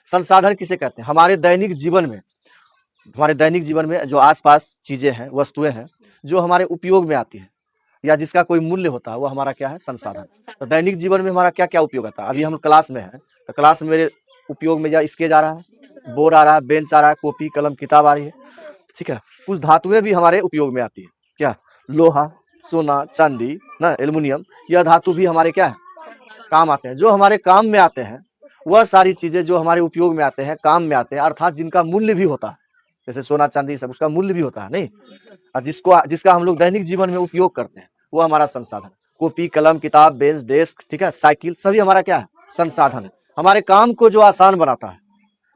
संसाधन किसे कहते हैं? हमारे दैनिक जीवन में जो आसपास चीजें हैं, वस्तुएं हैं, जो हमारे उपयोग में आती है या जिसका कोई मूल्य होता है, वो हमारा क्या है? संसाधन। तो दैनिक जीवन में हमारा क्या क्या उपयोग आता है? अभी हम क्लास में हैं, तो क्लास में मेरे उपयोग में या स्केच आ रहा है, बोर्ड आ रहा है, बेंच आ रहा है, कॉपी कलम किताब आ रही है, ठीक है। कुछ धातुएं भी हमारे उपयोग में आती है, क्या? लोहा, सोना, चांदी, ना, एल्युमिनियम, यह धातु भी हमारे क्या है? काम आते हैं। जो हमारे काम में आते हैं, वह सारी चीजें जो हमारे उपयोग में आते हैं, काम में आते हैं, अर्थात जिनका मूल्य भी होता है, जैसे सोना चांदी सब, उसका मूल्य भी होता है नहीं, और जिसका हम लोग दैनिक जीवन में उपयोग करते हैं, वो हमारा संसाधन। कॉपी कलम किताब बेंच डेस्क, ठीक है, साइकिल, सभी हमारा क्या है? संसाधन है। हमारे काम को जो आसान बनाता है,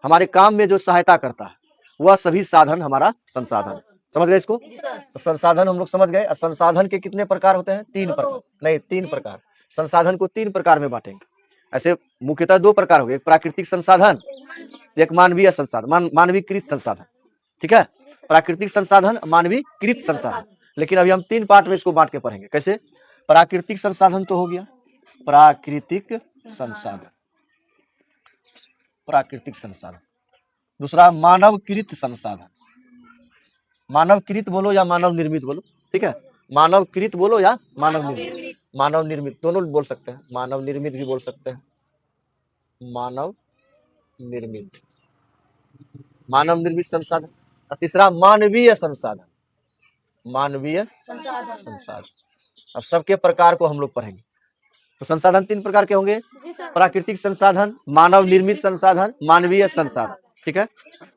हमारे काम में जो सहायता करता है, वह सभी साधन हमारा संसाधन है। समझ गए इसको? तो संसाधन हम लोग समझ गए। संसाधन के कितने प्रकार होते हैं? 3 प्रकार, नहीं 3 प्रकार। संसाधन को 3 प्रकार में बांटेंगे। ऐसे मुख्यतः 2 प्रकार हो गए, एक प्राकृतिक संसाधन, एक मानवीय संसाधन, मानवीकृत संसाधन, ठीक है। प्राकृतिक संसाधन, मानवीकृत संसाधन। लेकिन अभी हम 3 पार्ट में इसको बांट के पढ़ेंगे। कैसे? प्राकृतिक संसाधन तो हो गया, प्राकृतिक संसाधन, प्राकृतिक संसाधन। दूसरा मानवकृत संसाधन, मानवकृत बोलो या मानव निर्मित बोलो, ठीक है। मानवकृत बोलो या मानव निर्मित, मानव निर्मित दोनों बोल सकते हैं, मानव निर्मित भी बोल सकते हैं, मानव निर्मित, मानव निर्मित संसाधन। और तीसरा मानवीय संसाधन, मानवीय संसाधन। अब सबके प्रकार को हम लोग पढ़ेंगे। तो संसाधन 3 प्रकार के होंगे, प्राकृतिक संसाधन, मानव निर्मित संसाधन, मानवीय संसाधन, ठीक है।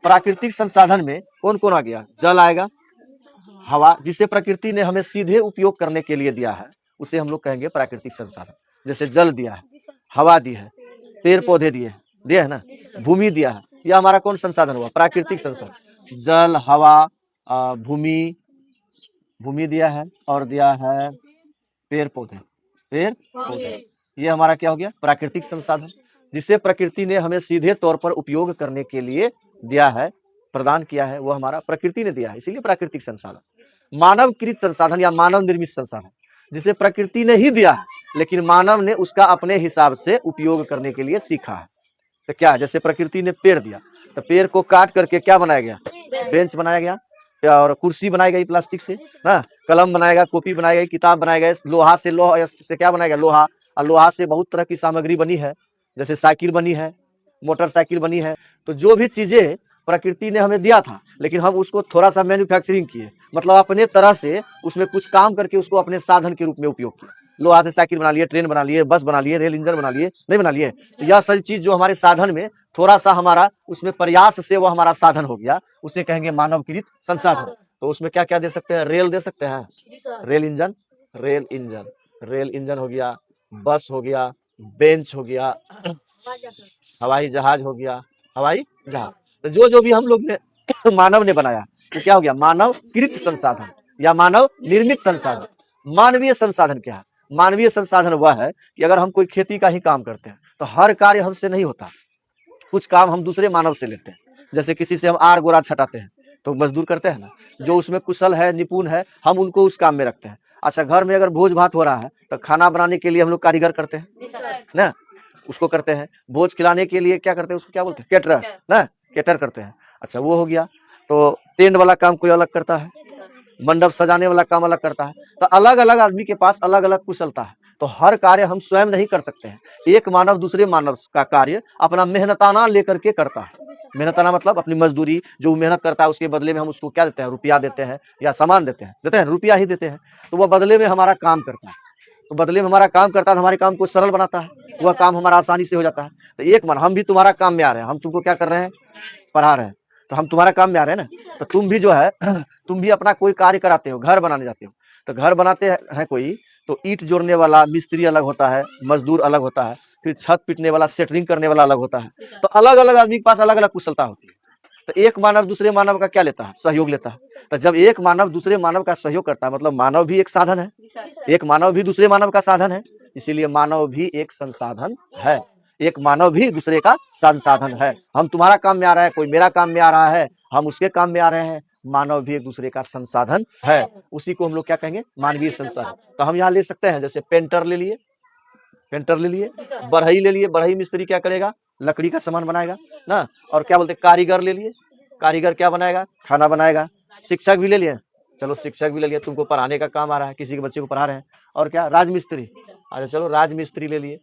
प्राकृतिक संसाधन में कौन कौन आ गया? जल आएगा, हवा, जिसे प्रकृति ने हमें सीधे उपयोग करने के लिए दिया है, उसे हम लोग कहेंगे प्राकृतिक संसाधन। जैसे जल दिया है, हवा दी है, पेड़ पौधे दिए है ना, भूमि दिया है, यह हमारा कौन संसाधन हुआ? प्राकृतिक संसाधन। जल, हवा, भूमि, भूमि दिया है, और दिया है पेड़ पौधे, ये हमारा क्या हो गया? प्राकृतिक संसाधन, जिसे प्रकृति ने हमें सीधे तौर पर उपयोग करने के लिए दिया है, प्रदान किया है, वो हमारा प्रकृति ने दिया है, इसीलिए प्राकृतिक संसाधन। मानवकृत संसाधन या मानव निर्मित संसाधन, जिसे प्रकृति ने ही दिया है, लेकिन मानव ने उसका अपने हिसाब से उपयोग करने के लिए सीखा है। तो क्या, जैसे प्रकृति ने पेड़ दिया, तो पेड़ को काट करके क्या बनाया गया? बेंच बनाया गया, और कुर्सी बनाई गई प्लास्टिक से, ना, कलम बनाया गया, कॉपी बनाई गई, किताब बनाया गया, लोहा से क्या बनाया गया? लोहा, और लोहा से बहुत तरह की सामग्री बनी है, जैसे साइकिल बनी है, मोटरसाइकिल बनी है। तो जो भी चीजें प्रकृति ने हमें दिया था, लेकिन हम उसको थोड़ा सा मैन्युफैक्चरिंग किए, मतलब अपने तरह से उसमें कुछ काम करके उसको अपने साधन के रूप में उपयोग किया। लोहा से साइकिल बना लिए, ट्रेन बना लिए, बस बना लिए, रेल इंजन बना लिए, नहीं बना लिए। तो यह सारी चीज जो हमारे साधन में थोड़ा सा हमारा उसमें प्रयास से वो हमारा साधन हो गया, उसे कहेंगे मानवकृत संसाधन। तो उसमें क्या क्या दे सकते हैं? रेल दे सकते हैं, rail engine, rail engine, rail engine हो गया, बस हो गया, बेंच हो गया, हवाई जहाज हो गया, हवाई जहाज। तो जो जो भी हम लोग ने मानव ने बनाया, तो क्या हो गया? मानवकृत संसाधन या मानव निर्मित संसाधन। मानवीय संसाधन क्या है? मानवीय संसाधन वह है कि अगर हम कोई खेती का ही काम करते हैं, तो हर कार्य हमसे नहीं होता, कुछ काम हम दूसरे मानव से लेते हैं। जैसे किसी से हम आर गोरा छटाते हैं, तो मजदूर करते हैं ना, जो उसमें कुशल है, निपुण है, हम उनको उस काम में रखते हैं। अच्छा, घर में अगर भोज भात हो रहा है, तो खाना बनाने के लिए हम लोग कारीगर करते हैं ना, उसको करते हैं। भोज खिलाने के लिए क्या करते हैं? उसको क्या बोलते हैं? केटरर, ना, केटर करते हैं। अच्छा, वो हो गया। तो टेंट वाला काम कोई अलग करता है, मंडप सजाने वाला काम अलग करता है। तो अलग अलग आदमी के पास अलग अलग कुशलता है, तो हर कार्य हम स्वयं नहीं कर सकते हैं। एक मानव दूसरे मानव का कार्य अपना मेहनताना लेकर के करता है। मेहनताना मतलब अपनी मजदूरी, जो मेहनत करता है उसके बदले में हम उसको क्या देते हैं? रुपया देते हैं या सामान देते हैं, रुपया ही देते हैं। तो वह बदले में हमारा काम करता है, तो बदले में हमारा काम करता है, तो हमारे काम को सरल बनाता है, वह काम हमारा आसानी से हो जाता है। तो एक मन, हम भी तुम्हारा काम में आ रहे हैं, हम तुमको क्या कर रहे हैं? पढ़ा रहे हैं, तो हम तुम्हारा काम में आ रहे हैं ना। तो तुम भी जो है तुम भी अपना कोई कार्य कराते हो, घर बनाने जाते हो, तो घर बनाते हैं कोई, तो ईंट जोड़ने वाला मिस्त्री अलग होता है, मजदूर अलग होता है, फिर छत पीटने वाला, सेटरिंग करने वाला अलग होता है। तो अलग अलग आदमी के पास अलग अलग कुशलता होती है। तो एक मानव दूसरे मानव का क्या लेता है? सहयोग लेता है। तो जब एक मानव दूसरे मानव का सहयोग करता है, मतलब मानव भी एक साधन है, एक मानव भी दूसरे मानव का साधन है, इसीलिए मानव भी एक संसाधन है। एक मानव भी दूसरे का संसाधन है। हम तुम्हारा काम में आ रहा है, कोई मेरा काम में आ रहा है, हम उसके काम में आ रहे हैं, मानव भी एक दूसरे का संसाधन है। उसी को हम लोग क्या कहेंगे? मानवीय संसाधन। तो हम यहाँ ले सकते हैं, जैसे पेंटर ले लिए, पेंटर ले लिए, बढ़ई ले लिए, बढ़ई मिस्त्री क्या करेगा, लकड़ी का सामान बनाएगा ना। और क्या बोलते हैं, कारीगर ले लिए, कारीगर क्या बनाएगा, खाना बनाएगा। शिक्षक भी ले लिए, चलो शिक्षक भी ले लिए, तुमको पढ़ाने का काम आ रहा है, किसी के बच्चे को पढ़ा रहे हैं। और क्या, राजमिस्त्री, अच्छा चलो राजमिस्त्री ले लिए,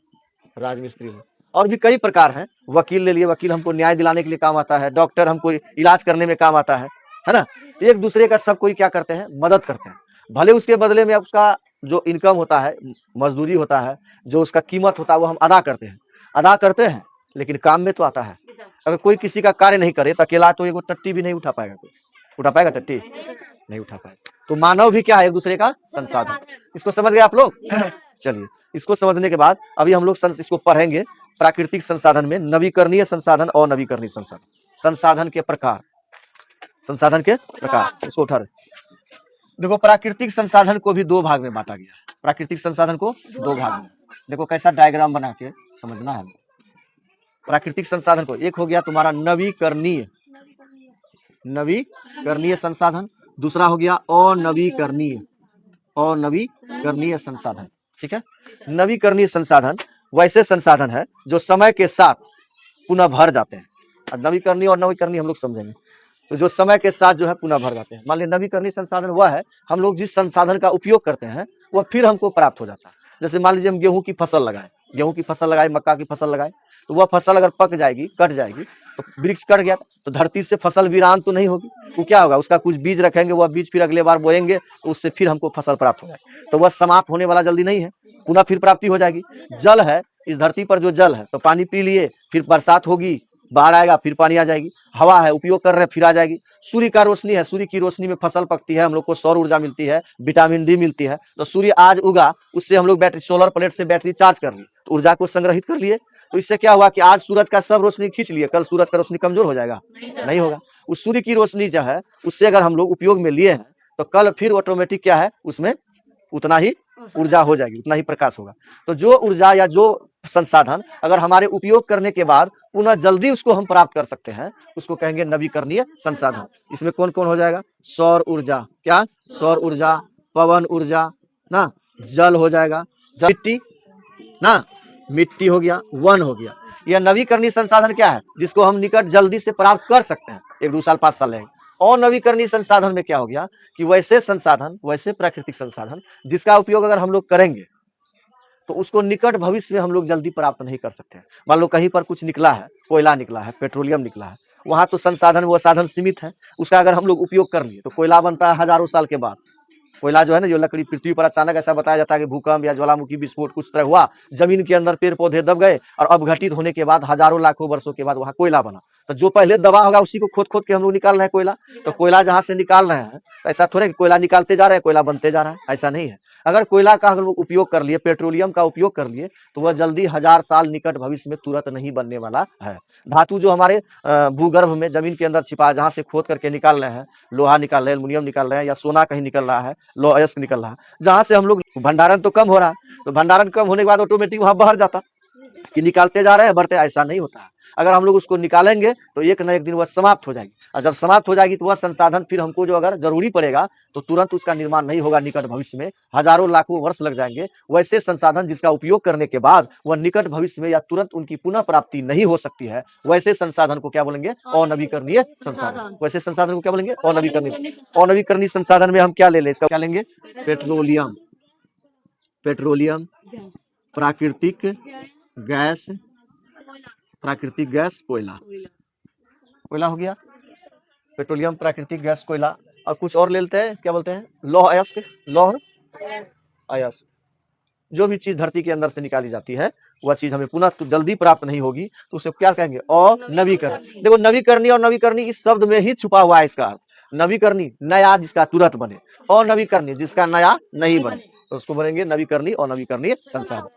राजमिस्त्री ले। और भी कई प्रकार हैं। वकील ले लिए, वकील हमको न्याय दिलाने के लिए काम आता है। डॉक्टर हमको इलाज करने में काम आता है ना। एक दूसरे का सब कोई क्या करते हैं, मदद करते हैं। भले उसके बदले में उसका जो इनकम होता है, मजदूरी होता है, जो उसका कीमत होता है, वो हम अदा करते हैं, लेकिन काम में तो आता है। अगर कोई किसी का कार्य नहीं करे तो अकेला तो एगो टट्टी भी नहीं उठा पाएगा, कोई उठा पाएगा टट्टी, नहीं उठा पाएगा। तो मानव भी क्या है, एक दूसरे का संसाधन। इसको समझ गए आप लोग? चलिए, इसको समझने के बाद अभी हम लोग इसको पढ़ेंगे। प्राकृतिक संसाधन में नवीकरणीय संसाधन और नवीकरणीय संसाधन, संसाधन के प्रकार, संसाधन के प्रकार, इसको उठा रहे। देखो, प्राकृतिक संसाधन को भी दो भाग में बांटा गया है। प्राकृतिक संसाधन को दो भाग में, देखो कैसा डायग्राम बना के समझना है। प्राकृतिक संसाधन को, एक हो गया तुम्हारा नवीकरणीय, नवीकरणीय संसाधन, दूसरा हो गया अनवीकरणीय, अनवीकरणीय संसाधन। ठीक है, नवीकरणीय संसाधन वैसे संसाधन है जो समय के साथ पुनः भर जाते हैं। नवीकरणीय और नवीकरणीय हम लोग समझेंगे। तो जो समय के साथ जो है पुनः भर जाते हैं। मान लीजिए नवीकरणीय संसाधन वह है, हम लोग जिस संसाधन का उपयोग करते हैं वह फिर हमको प्राप्त हो जाता है। जैसे मान लीजिए हम गेहूं की फसल लगाए, गेहूं की फसल लगाए, मक्का की फसल लगाए, तो वह फसल अगर पक जाएगी, कट जाएगी, तो वृक्ष कट गया तो धरती से फसल वीरान तो नहीं होगी। वो क्या होगा, उसका कुछ बीज रखेंगे, वह बीज फिर अगले बार बोएंगे, तो उससे फिर हमको फसल प्राप्त हो जाएगी। तो वह समाप्त होने वाला जल्दी नहीं है, पुनः फिर प्राप्ति हो जाएगी। जल है, इस धरती पर जो जल है, तो पानी पी लिए, फिर बरसात होगी, बाढ़ आएगा, फिर पानी आ जाएगी। हवा है, उपयोग कर रहे हैं, फिर आ जाएगी। सूर्य का रोशनी है, सूर्य की रोशनी में फसल पकती है, हम लोग को सौर ऊर्जा मिलती है, विटामिन डी मिलती है। तो सूर्य आज उगा, उससे हम लोग बैटरी, सोलर प्लेट से बैटरी चार्ज कर लिए, तो ऊर्जा को संग्रहित कर लिए। तो इससे क्या हुआ कि आज सूरज का सब रोशनी खींच लिए, कल सूरज का रोशनी कमजोर हो जाएगा, नहीं होगा। उस सूर्य की रोशनी जो है, उससे अगर हम लोग उपयोग में लिए हैं, तो कल फिर ऑटोमेटिक क्या है, उसमें उतना ही ऊर्जा हो जाएगी, उतना ही प्रकाश होगा। तो जो ऊर्जा या जो संसाधन अगर हमारे उपयोग करने के बाद पुनः जल्दी उसको हम प्राप्त कर सकते हैं, उसको कहेंगे नवीकरणीय संसाधन। इसमें कौन कौन हो जाएगा, सौर ऊर्जा, क्या, सौर ऊर्जा, पवन ऊर्जा ना, जल हो जाएगा, मिट्टी ना, मिट्टी हो गया, वन हो गया। यह नवीकरणीय संसाधन क्या है, जिसको हम निकट जल्दी से प्राप्त कर सकते हैं, 1-2 साल 5 साल लगेंगे। और नवीकरणीय संसाधन में क्या हो गया कि वैसे संसाधन, वैसे प्राकृतिक संसाधन जिसका उपयोग अगर हम लोग करेंगे तो उसको निकट भविष्य में हम लोग जल्दी प्राप्त नहीं कर सकते हैं। मान लो कहीं पर कुछ निकला है, कोयला निकला है, पेट्रोलियम निकला है, वहां तो संसाधन, वो साधन सीमित है, उसका अगर हम लोग उपयोग कर लिए तो कोयला बनता है हजारों साल के बाद। कोयला जो है ना, जो लकड़ी पृथ्वी पर अचानक ऐसा बताया जाता है कि भूकंप या ज्वालामुखी विस्फोट कुछ तरह हुआ, जमीन के अंदर पेड़ पौधे दब गए, और अपघटित होने के बाद हजारों लाखों वर्षों के बाद वहां कोयला बना। तो जो पहले दबा होगा उसी को खोद खोद के हम लोग निकाल रहे हैं कोयला। तो कोयला जहां से निकाल रहे हैं, तो ऐसा थोड़ा कि कोयला निकालते जा रहे हैं, कोयला बनते जा रहा है, ऐसा नहीं है। अगर कोयला का अगर लोग उपयोग कर लिए, पेट्रोलियम का उपयोग कर लिए, तो वह जल्दी 1000 साल निकट भविष्य में तुरंत नहीं बनने वाला है। धातु जो हमारे भूगर्भ में जमीन के अंदर छिपा है, जहां से खोद करके निकाल रहे हैं, लोहा निकाल रहे हैं, एल्युमिनियम निकाल रहे हैं, या सोना कहीं निकल रहा है, लौह अयस्क निकल रहा है, जहां से हम लोग, भंडारण तो कम हो रहा है, तो भंडारण कम होने के बाद ऑटोमेटिक वहां बाहर जाता कि निकालते जा रहे हैं, बढ़ते, ऐसा नहीं होता है। अगर हम लोग उसको निकालेंगे तो एक न एक दिन वह समाप्त हो जाएगी, और जब समाप्त हो जाएगी तो वह संसाधन फिर हमको जो अगर जरूरी पड़ेगा तो तुरंत उसका निर्माण नहीं होगा, निकट भविष्य में हजारों लाखों वर्ष लग जाएंगे। वैसे संसाधन जिसका उपयोग करने के बाद वह निकट भविष्य में या तुरंत उनकी पुनः प्राप्ति नहीं हो सकती है, वैसे संसाधन को क्या बोलेंगे, अनवीकरणीय संसाधन। वैसे संसाधन को क्या बोलेंगे, अनवीकरणीय। अनवीकरणीय संसाधन में हम क्या ले लें, इसका क्या लेंगे, पेट्रोलियम, पेट्रोलियम, प्राकृतिक गैस, प्राकृतिक गैस, कोयला, कोयला हो गया, पेट्रोलियम, प्राकृतिक गैस, कोयला। और कुछ और ले लेते हैं, क्या बोलते हैं, लौह अयस्क, लौह अयस्क। जो भी चीज धरती के अंदर से निकाली जाती है वह चीज हमें पुनः तो जल्दी प्राप्त नहीं होगी, तो उसे क्या कहेंगे, अनवीकरण। देखो, नवीकरणीय और नवीकरणीय इस शब्द में ही छुपा हुआ है इसका अर्थ। नवीकरणीय नया जिसका तुरंत बने, और नवीकरणीय जिसका नया नहीं बने, तो उसको बनेंगे नवीकरणीय और नवीकरणीय संसाधन।